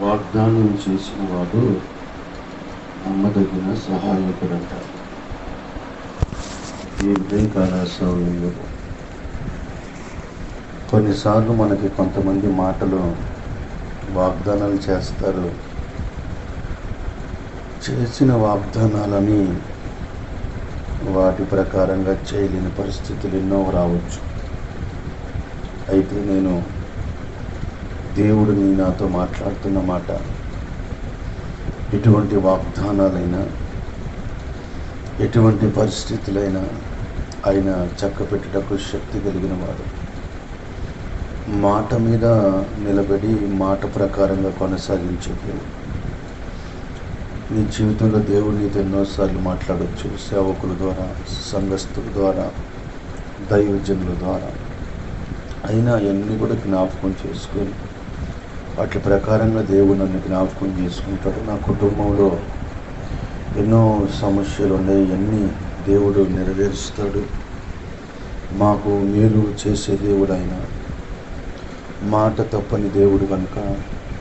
వాగ్దానం చేసిన వాడు నమ్మదగిన సహాయకుడంట. ఈ ఉదయకాల సమయంలో కొన్నిసార్లు మనకి కొంతమంది మాటలు వాగ్దానాలు చేస్తారు. చేసిన వాగ్దానాలని వాటి ప్రకారంగా చేయలేని పరిస్థితులు ఎన్నో రావచ్చు. అయితే నేను దేవుడు నాతో మాట్లాడుతున్న మాట, ఎటువంటి వాగ్దానాలైనా ఎటువంటి పరిస్థితులైనా ఆయన చక్కపెట్టుటకు శక్తి కలిగిన వాడు. మాట మీద నిలబడి మాట ప్రకారంగా కొనసాగించే నీ జీవితంలో దేవుడు నీతో ఎన్నోసార్లు మాట్లాడవచ్చు. సేవకుల ద్వారా, సంఘస్థుల ద్వారా, దైవజనుల ద్వారా. అయినా అవన్నీ కూడా జ్ఞాపకం చేసుకొని వాటి ప్రకారంగా దేవుడు నన్ను జ్ఞాపకం చేసుకుంటాడు. నా కుటుంబంలో ఎన్నో సమస్యలు ఉన్నాయి, అన్నీ దేవుడు నెరవేరుస్తాడు. మాకు మేలు చేసే దేవుడు ఆయన. మాట తప్పని దేవుడు కనుక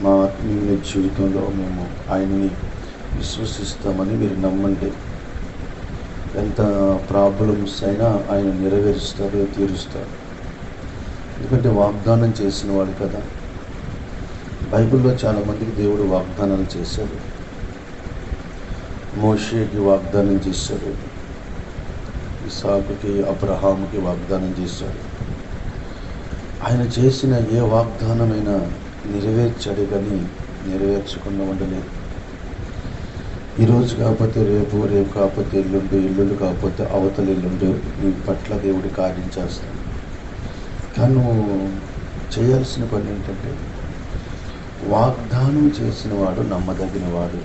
మా ఆత్మీయ జీవితంలో మేము ఆయన్ని విశ్వసిస్తామని మీరు నమ్మండి. ఎంత ప్రాబ్లమ్స్ అయినా ఆయన నెరవేరుస్తాడు, తీరుస్తాడు. ఎందుకంటే వాగ్దానం చేసిన వాడు కదా. బైబిల్లో చాలామందికి దేవుడు వాగ్దానాలు చేశాడు. మోషేకి వాగ్దానం చేశాడు, ఇసాకుకి, అబ్రహాముకి వాగ్దానం చేశాడు. ఆయన చేసిన ఏ వాగ్దానమైనా నెరవేర్చాడు, కానీ నెరవేర్చకుండా ఉండలేదు. ఈరోజు కాకపోతే రేపు, రేపు కాకపోతే ఎల్లుండు, ఎల్లుండు కాకపోతే అవతల ఎల్లుండు నీ పట్ల దేవుడి కార్యం చేస్తాడు. కానీ నువ్వు చేయాల్సిన పని ఏంటంటే, వాగ్దానం చేసిన వాడు నమ్మదగిన వాడు.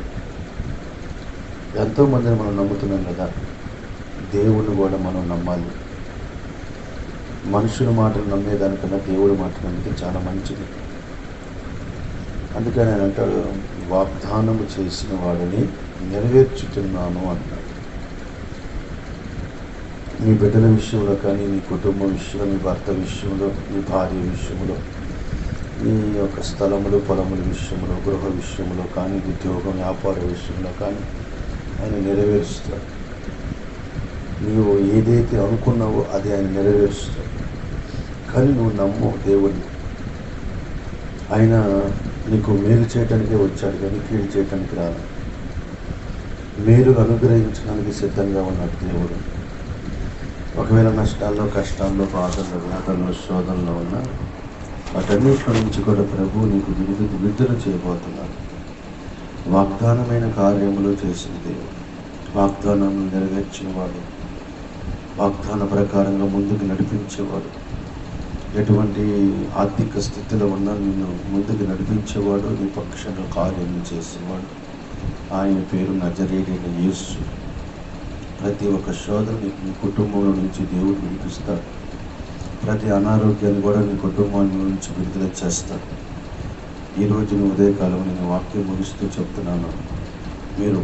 ఎంతోమందిని మనం నమ్ముతున్నాం కదా, దేవుడిని కూడా మనం నమ్మాలి. మనుషుల మాటలు నమ్మేదానికన్నా దేవుడి మాట నమ్మితే చాలా మంచిది. అందుకని ఆయన అంటాడు, వాగ్దానము చేసిన వాడిని నెరవేర్చుతున్నాను అంటాడు. నీ బిడ్డల విషయంలో కానీ, నీ కుటుంబం విషయంలో, నీ భర్త విషయంలో, నీ భార్య విషయంలో, నీ యొక్క స్థలములు, పొలముల విషయంలో, గృహ విషయంలో కానీ, ఉద్యోగం, వ్యాపార విషయంలో కానీ ఆయన నెరవేరుస్తాడు. నీవు ఏదైతే అనుకున్నావో అది ఆయన నెరవేరుస్తాడు. కానీ నువ్వు నమ్ము దేవుడిని. ఆయన నీకు మేలు చేయటానికే వచ్చాడు, కానీ కీడు చేయటానికి రాదు. మేలు అనుగ్రహించడానికి సిద్ధంగా ఉన్నాడు దేవుడు. ఒకవేళ నష్టాల్లో, కష్టాల్లో, బాధల్లో, వేదనలో, శోధనలో ఉన్నా వాటన్నిటిలో నుంచి కూడా ప్రభువు నీకు విడుదల చేయబోతున్నాడు. వాగ్దానమైన కార్యములు చేసిన దేవుడు, వాగ్దానం నెరవేర్చినవాడు, వాగ్దాన ప్రకారంగా ముందుకు నడిపించేవాడు. ఎటువంటి ఆర్థిక స్థితిలో ఉన్నా నిన్ను ముందుకు నడిపించేవాడు, నీ పక్షంగా కార్యం చేసేవాడు. ఆయన పేరు నజరేయుడైన యేసు. ప్రతి ఒక్క శోధనని నీ కుటుంబంలో నుంచి దేవుడు విడిపిస్తాడు. ప్రతి అనారోగ్యాన్ని కూడా నీ కుటుంబాన్ని నుంచి విడుదల చేస్తాడు. ఈరోజు ఉదయకాలం నేను వాక్యం ముగిస్తూ చెప్తున్నాను, మీరు